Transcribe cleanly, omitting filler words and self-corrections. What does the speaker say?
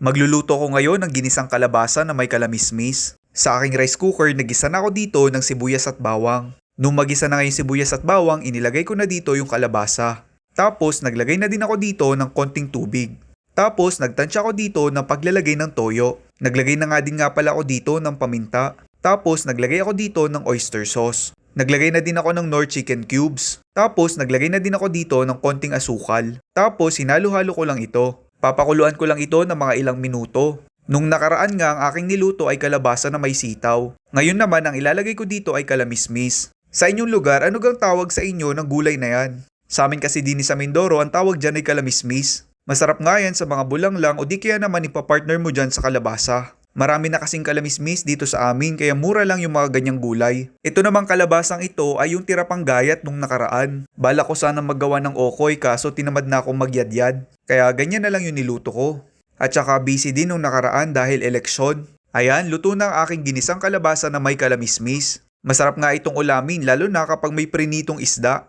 Magluluto ko ngayon ng ginisang kalabasa na may kalamismis. Sa aking rice cooker, nagisa na ako dito ng sibuyas at bawang. Nung magisa na nga yung sibuyas at bawang, inilagay ko na dito yung kalabasa. Tapos naglagay na din ako dito ng konting tubig. Tapos nagtansya ako dito ng paglalagay ng toyo. Naglagay na nga din nga pala ako dito ng paminta. Tapos naglagay ako dito ng oyster sauce. Naglagay na din ako ng Knorr chicken cubes. Tapos naglagay na din ako dito ng konting asukal. Tapos hinalo-halo ko lang ito. Papakuluan ko lang ito ng mga ilang minuto. Nung nakaraan nga ang aking niluto ay kalabasa na may sitaw. Ngayon naman ang ilalagay ko dito ay kalamismis. Sa inyong lugar, ano gang tawag sa inyo ng gulay na yan? Sa amin kasi din sa Mindoro, ang tawag dyan ay kalamismis. Masarap nga yan sa mga bulanglang o di kaya naman ipapartner mo dyan sa kalabasa. Marami na kasing kalamismis dito sa amin kaya mura lang yung mga ganyang gulay. Ito namang kalabasang ito ay yung tira pang gayat nung nakaraan. Bala ko sana maggawa ng okoy kaso tinamad na akong magyadyad. Kaya ganyan na lang yung niluto ko. At saka busy din nung nakaraan dahil eleksyon. Ayan, luto na ang aking ginisang kalabasa na may kalamismis. Masarap nga itong ulamin lalo na kapag may prinitong isda.